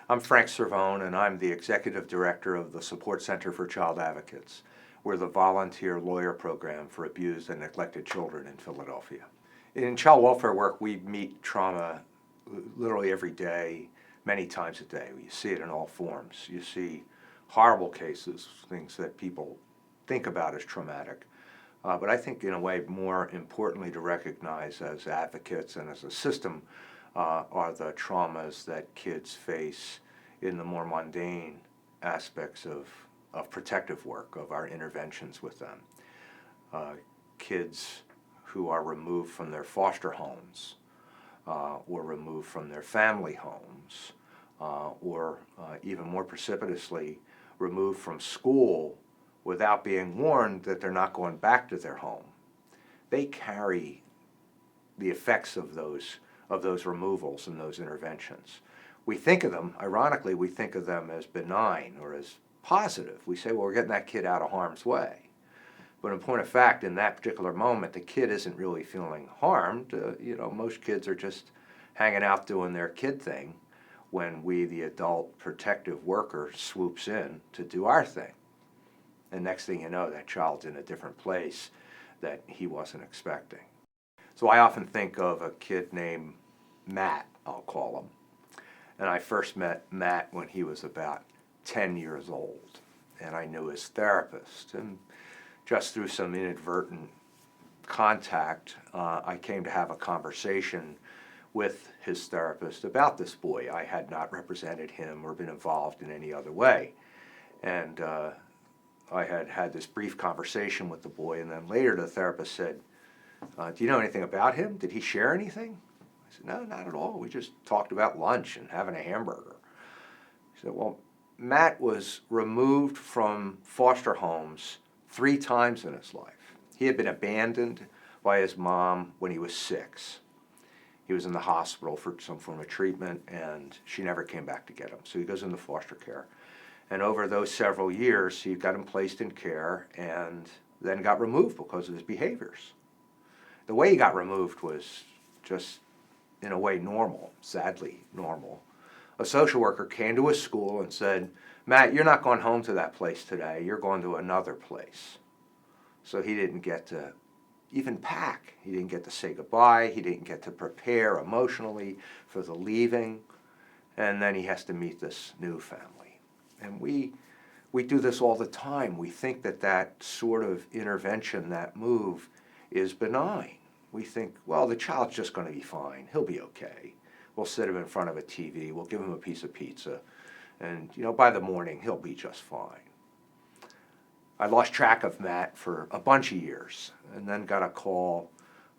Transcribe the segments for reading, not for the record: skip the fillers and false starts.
I'm Frank Cervone, and I'm the Executive Director of the Support Center for Child Advocates. We're the volunteer lawyer program for abused and neglected children in Philadelphia. In child welfare work, we meet trauma literally every day, many times a day. You see it in all forms. You see horrible cases, things that people think about as traumatic. But I think in a way more importantly to recognize as advocates and as a system are the traumas that kids face in the more mundane aspects of protective work, of our interventions with them. Kids who are removed from their foster homes or removed from their family homes or even more precipitously removed from school without being warned that they're not going back to their home. They carry the effects of those removals and those interventions. We think of them, ironically, we think of them as benign or as positive. We say, well, we're getting that kid out of harm's way. But in point of fact, in that particular moment, the kid isn't really feeling harmed. Most kids are just hanging out doing their kid thing when we, the adult protective worker, swoops in to do our thing. And next thing you know, that child's in a different place that he wasn't expecting. So I often think of a kid named Matt, I'll call him. And I first met Matt when he was about 10 years old. And I knew his therapist. And just through some inadvertent contact, I came to have a conversation with his therapist about this boy. I had not represented him or been involved in any other way. And I had had this brief conversation with the boy, and then later the therapist said, do you know anything about him? Did he share anything? I said, no, not at all. We just talked about lunch and having a hamburger. He said, well, Matt was removed from foster homes 3 times in his life. He had been abandoned by his mom when he was 6. He was in the hospital for some form of treatment, and she never came back to get him. So he goes into foster care. And over those several years, he got him placed in care and then got removed because of his behaviors. The way he got removed was just, in a way, normal, sadly normal. A social worker came to his school and said, Matt, you're not going home to that place today. You're going to another place. So he didn't get to even pack. He didn't get to say goodbye. He didn't get to prepare emotionally for the leaving. And then he has to meet this new family. And we do this all the time. We think that that sort of intervention, that move, is benign. We think, well, the child's just going to be fine. He'll be okay. We'll sit him in front of a TV. We'll give him a piece of pizza. And, by the morning, he'll be just fine. I lost track of Matt for a bunch of years and then got a call.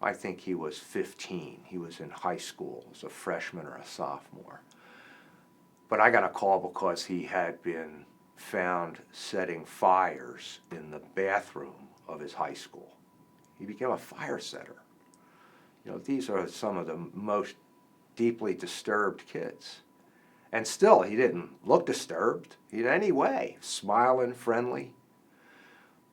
I think he was 15. He was in high school as a freshman or a sophomore. But I got a call because he had been found setting fires in the bathroom of his high school. He became a fire setter. These are some of the most deeply disturbed kids. And still, he didn't look disturbed in any way, smiling, friendly.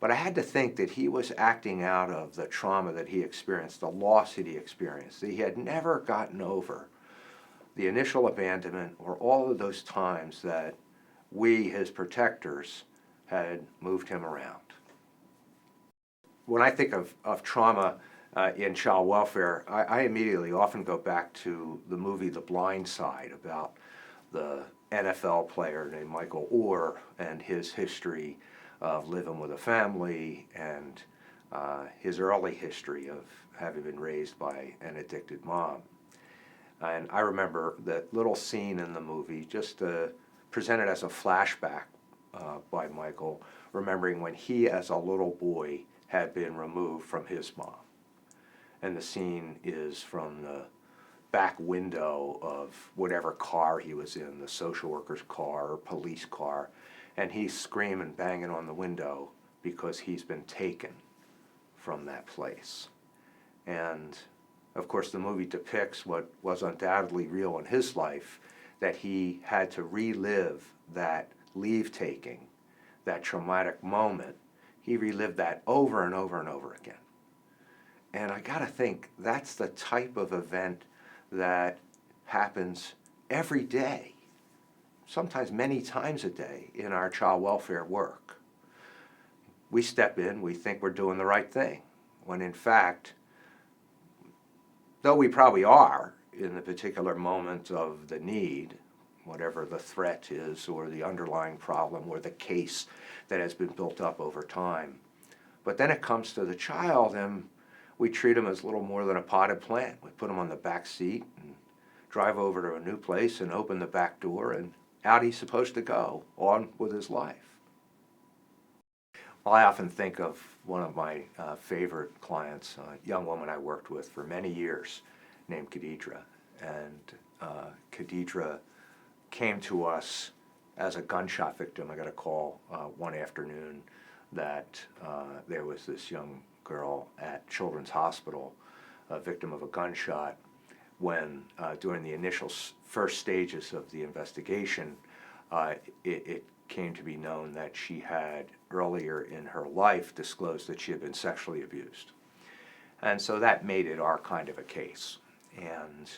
But I had to think that he was acting out of the trauma that he experienced, the loss that he experienced, that he had never gotten over. The initial abandonment, or all of those times that we, his protectors, had moved him around. When I think of trauma in child welfare, I immediately often go back to the movie The Blind Side about the NFL player named Michael Orr and his history of living with a family and his early history of having been raised by an addicted mom. And I remember that little scene in the movie, just presented as a flashback by Michael, remembering when he, as a little boy, had been removed from his mom. And the scene is from the back window of whatever car he was in, the social worker's car or police car, and he's screaming, banging on the window because he's been taken from that place. And of course, the movie depicts what was undoubtedly real in his life, that he had to relive that leave-taking, that traumatic moment. He relived that over and over and over again. And I gotta think, that's the type of event that happens every day. sometimes many times a day in our child welfare work. We step in, we think we're doing the right thing, when in fact, though we probably are in the particular moment of the need, whatever the threat is or the underlying problem or the case that has been built up over time. But then it comes to the child and we treat him as little more than a potted plant. We put him on the back seat and drive over to a new place and open the back door, and out he's supposed to go, on with his life. Well, I often think of one of my favorite clients, a young woman I worked with for many years named Khadidra. And Khadidra came to us as a gunshot victim. I got a call one afternoon that there was this young girl at Children's Hospital, a victim of a gunshot, when during the initial first stages of the investigation, it came to be known that she had earlier in her life disclosed that she had been sexually abused. And so that made it our kind of a case. And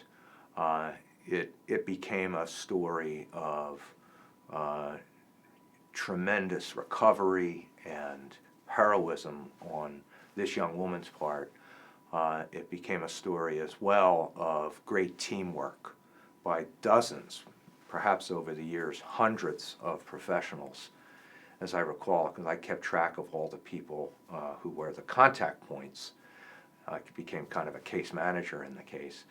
it became a story of tremendous recovery and heroism on this young woman's part. It became a story as well of great teamwork by dozens, perhaps over the years, hundreds of professionals, as I recall, because I kept track of all the people who were the contact points. I became kind of a case manager in the case.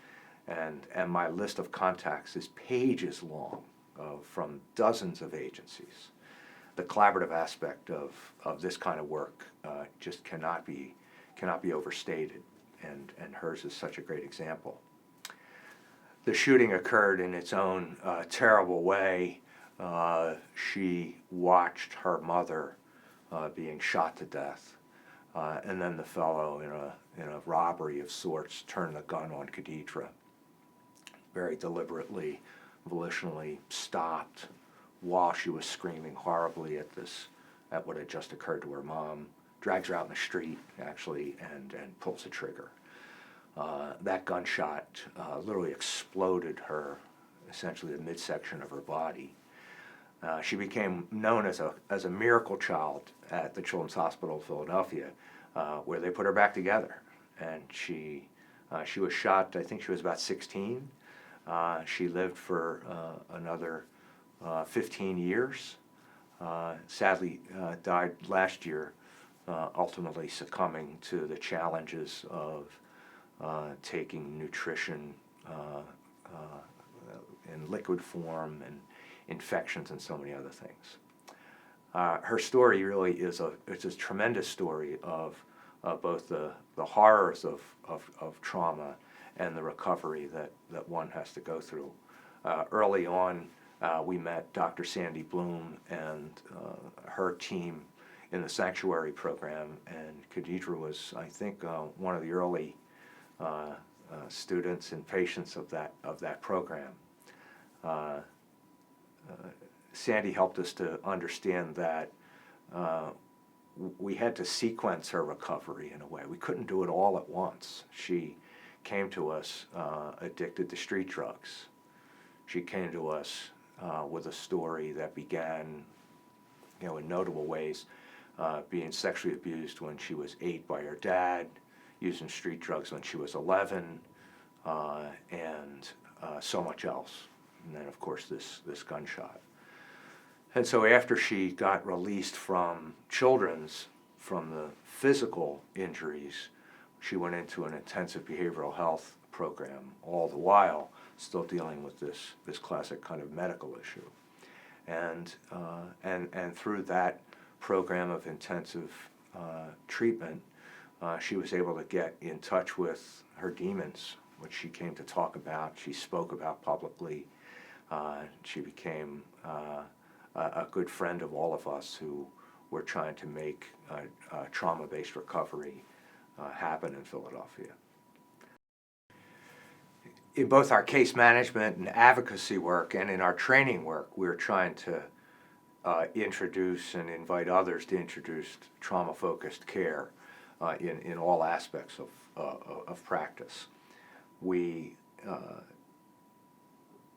And my list of contacts is pages long from dozens of agencies. The collaborative aspect of this kind of work just cannot be overstated, and hers is such a great example. The shooting occurred in its own terrible way. She watched her mother being shot to death, and then the fellow in a robbery of sorts turned the gun on Khadidra. Very deliberately, volitionally stopped while she was screaming horribly at what had just occurred to her mom, drags her out in the street, actually, and pulls the trigger. That gunshot literally exploded her, essentially the midsection of her body. She became known as a miracle child at the Children's Hospital of Philadelphia, where they put her back together. And she was shot, I think she was about 16. She lived for another 15 years. Sadly, died last year, ultimately succumbing to the challenges of taking nutrition in liquid form and infections and so many other things. Her story really is it's a tremendous story of both the horrors of trauma and the recovery that one has to go through. Early on, we met Dr. Sandy Bloom and her team in the Sanctuary program, and Khadidra was, I think, one of the early students and patients of that program. Sandy helped us to understand that we had to sequence her recovery in a way. We couldn't do it all at once. She came to us addicted to street drugs. She came to us with a story that began, in notable ways, being sexually abused when she was 8 by her dad, using street drugs when she was 11, and so much else. And then, of course, this gunshot. And so after she got released from Children's, from the physical injuries, she went into an intensive behavioral health program, all the while still dealing with this classic kind of medical issue. And through that program of intensive treatment, she was able to get in touch with her demons, which she came to talk about, she spoke about publicly. She became a good friend of all of us who were trying to make trauma-based recovery happen in Philadelphia. In both our case management and advocacy work and in our training work, we're trying to introduce and invite others to introduce trauma-focused care in all aspects of practice. We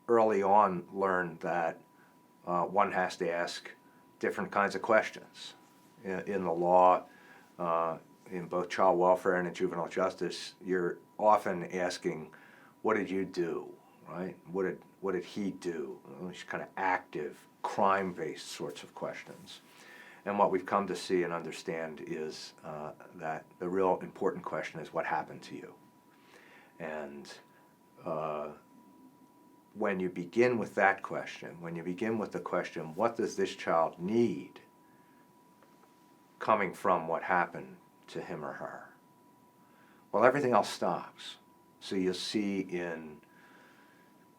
early on learned that one has to ask different kinds of questions. In the law, in both child welfare and in juvenile justice, you're often asking, what did you do, right? What did he do? These kind of active, crime-based sorts of questions. And what we've come to see and understand is that the real important question is what happened to you. And when you begin with that question, when you begin with the question, what does this child need, coming from what happened to him or her, well, everything else stops. So you'll see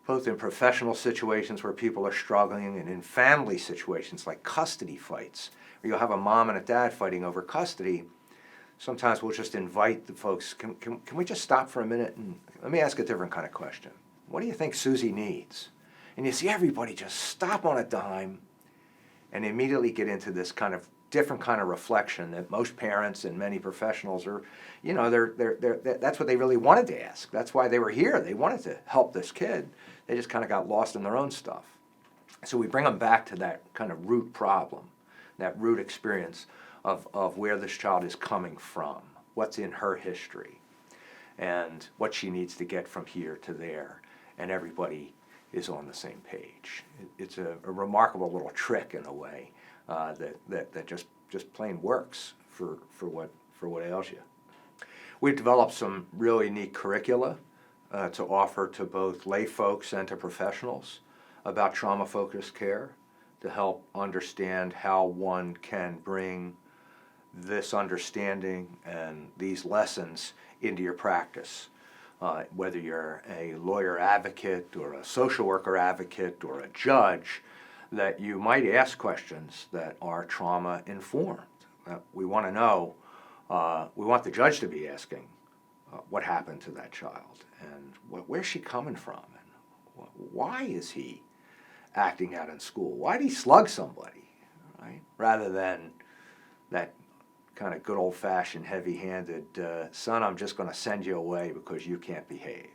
both in professional situations where people are struggling and in family situations like custody fights, where you'll have a mom and a dad fighting over custody. Sometimes we'll just invite the folks, can we just stop for a minute and let me ask a different kind of question. What do you think Susie needs? And you see everybody just stop on a dime and immediately get into this kind of different kind of reflection that most parents and many professionals are, that's what they really wanted to ask. That's why they were here. They wanted to help this kid. They just kind of got lost in their own stuff. So we bring them back to that kind of root problem, that root experience of where this child is coming from, what's in her history, and what she needs to get from here to there. And everybody is on the same page. It's a remarkable little trick in a way that just plain works for what ails you. We've developed some really neat curricula to offer to both lay folks and to professionals about trauma-focused care to help understand how one can bring this understanding and these lessons into your practice. Whether you're a lawyer advocate or a social worker advocate or a judge, that you might ask questions that are trauma informed. We want to know, we want the judge to be asking what happened to that child and where's she coming from and why is he acting out in school? Why did he slug somebody, right? Rather than that kind of good old-fashioned, heavy-handed, son, I'm just going to send you away because you can't behave.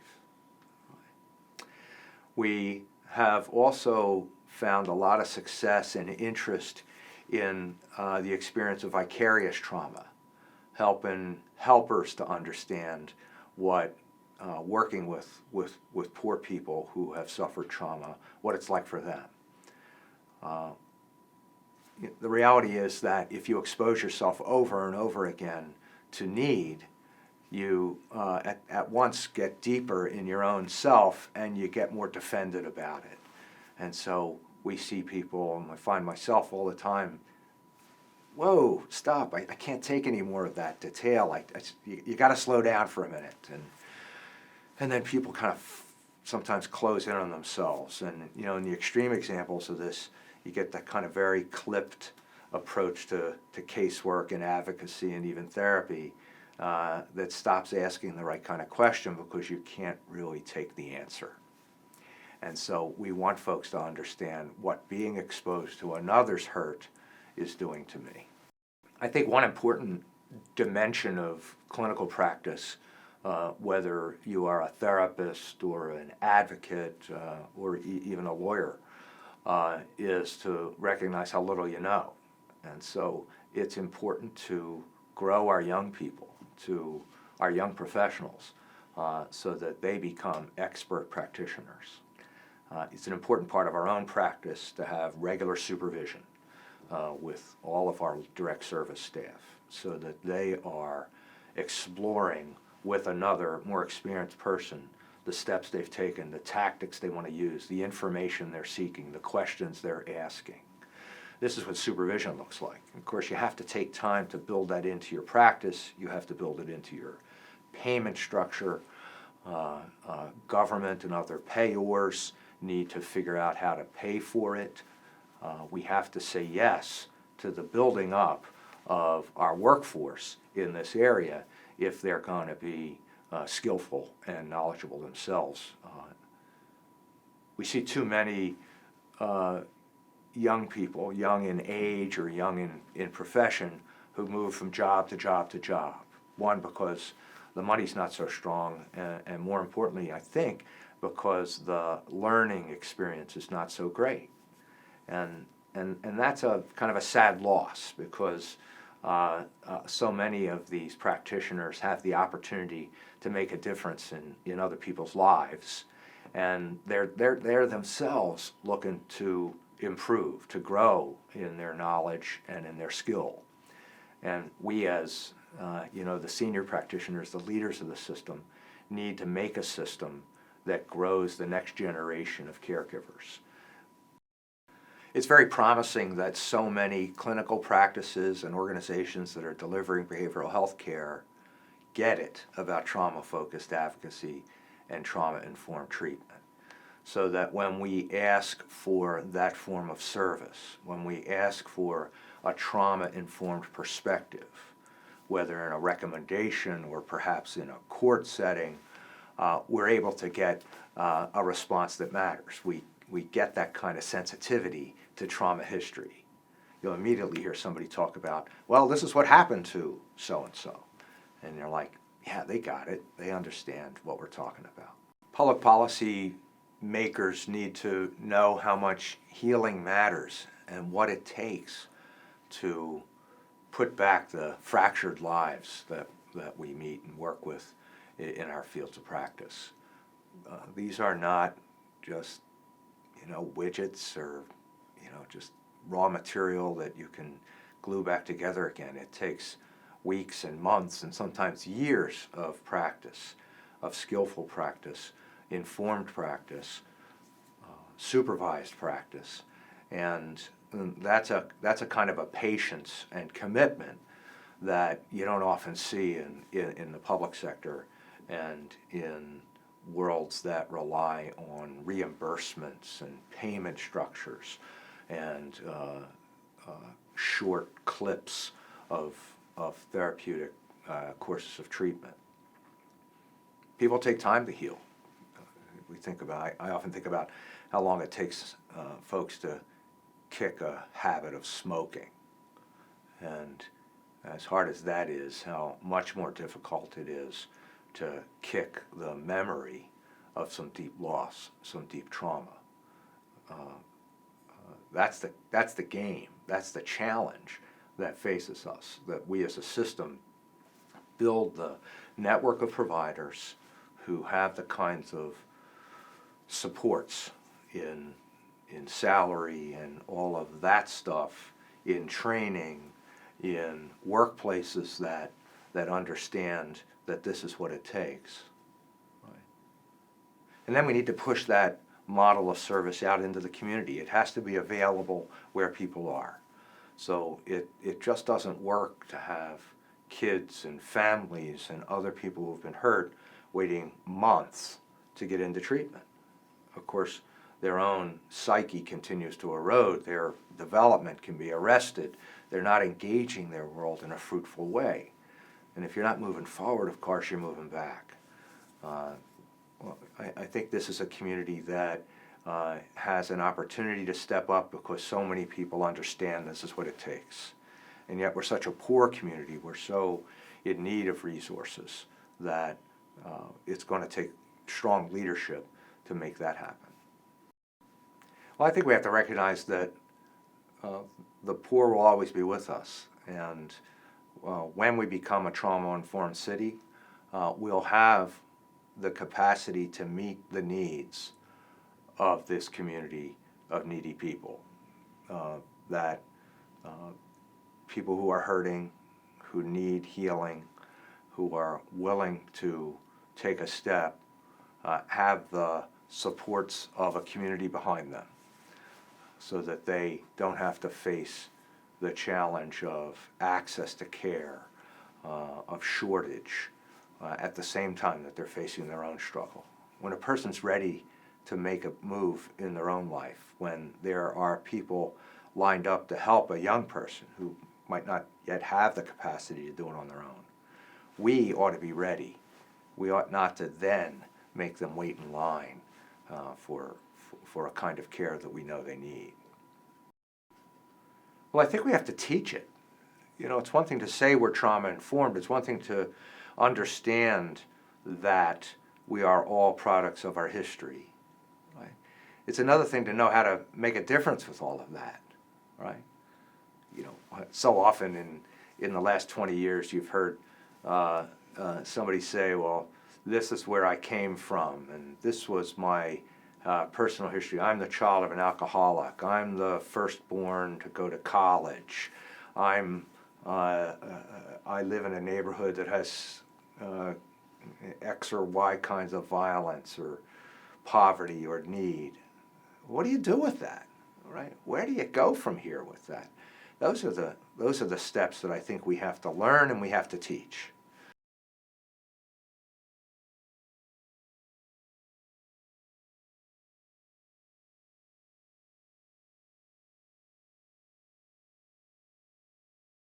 We have also found a lot of success and interest in the experience of vicarious trauma, helping helpers to understand what working with poor people who have suffered trauma, what it's like for them. The reality is that if you expose yourself over and over again to need, you at once get deeper in your own self and you get more defended about it. And so we see people, and I find myself all the time, whoa, stop, I can't take any more of that detail. You got to slow down for a minute. And then people kind of sometimes close in on themselves. And in the extreme examples of this, you get that kind of very clipped approach to casework and advocacy and even therapy that stops asking the right kind of question because you can't really take the answer. And so we want folks to understand what being exposed to another's hurt is doing to me. I think one important dimension of clinical practice, whether you are a therapist or an advocate or even a lawyer, is to recognize how little you know. And so it's important to grow our young people, to our young professionals, so that they become expert practitioners. It's an important part of our own practice to have regular supervision with all of our direct service staff so that they are exploring with another more experienced person the steps they've taken, the tactics they want to use, the information they're seeking, the questions they're asking. This is what supervision looks like. Of course, you have to take time to build that into your practice. You have to build it into your payment structure. Government and other payors need to figure out how to pay for it. We have to say yes to the building up of our workforce in this area if they're going to be skillful and knowledgeable themselves. We see too many young people, young in age or young in profession, who move from job to job to job. One, because the money's not so strong, and more importantly, I think, because the learning experience is not so great. And that's a kind of a sad loss, because so many of these practitioners have the opportunity to make a difference in other people's lives, and they're themselves looking to improve, to grow in their knowledge and in their skill. And we, as the senior practitioners, the leaders of the system, need to make a system that grows the next generation of caregivers. It's very promising that so many clinical practices and organizations that are delivering behavioral health care get it about trauma-focused advocacy and trauma-informed treatment. So that when we ask for that form of service, when we ask for a trauma-informed perspective, whether in a recommendation or perhaps in a court setting, we're able to get a response that matters. We get that kind of sensitivity to trauma history. You'll immediately hear somebody talk about, well, this is what happened to so-and-so. And you're like, yeah, they got it. They understand what we're talking about. Public policy makers need to know how much healing matters and what it takes to put back the fractured lives that we meet and work with in our fields of practice. These are not just widgets or just raw material that you can glue back together again. It takes weeks and months and sometimes years of practice, of skillful practice, informed practice, supervised practice, and that's a kind of a patience and commitment that you don't often see in the public sector and in worlds that rely on reimbursements and payment structures and short clips of therapeutic courses of treatment. People take time to heal. I often think about how long it takes folks to kick a habit of smoking. And as hard as that is, how much more difficult it is to kick the memory of some deep loss, some deep trauma. That's the game. That's the challenge that faces us, that we as a system build the network of providers who have the kinds of supports in salary and all of that stuff, in training, in workplaces that understand that this is what it takes. Right? And then we need to push that model of service out into the community. It has to be available where people are. So it just doesn't work to have kids and families and other people who've been hurt waiting months to get into treatment. Of course, their own psyche continues to erode, their development can be arrested, they're not engaging their world in a fruitful way. And if you're not moving forward, of course, you're moving back. I think this is a community that has an opportunity to step up because so many people understand this is what it takes. And yet we're such a poor community, we're so in need of resources that it's going to take strong leadership to make that happen. Well, I think we have to recognize that the poor will always be with us, and when we become a trauma-informed city, we'll have the capacity to meet the needs of this community of needy people, that people who are hurting, who need healing, who are willing to take a step, have the supports of a community behind them, so that they don't have to face the challenge of access to care, of shortage, at the same time that they're facing their own struggle. When a person's ready to make a move in their own life, when there are people lined up to help a young person who might not yet have the capacity to do it on their own, we ought to be ready. We ought not to then make them wait in line for a kind of care that we know they need. Well, I think we have to teach it. It's one thing to say we're trauma-informed. It's one thing to understand that we are all products of our history. Right? It's another thing to know how to make a difference with all of that, right? You know, so often in the last 20 years, you've heard somebody say, well, this is where I came from, and this was my personal history. I'm the child of an alcoholic. I'm the firstborn to go to college. I live in a neighborhood that has X or Y kinds of violence or poverty or need. What do you do with that, right? Where do you go from here with that? Those are the steps that I think we have to learn and we have to teach.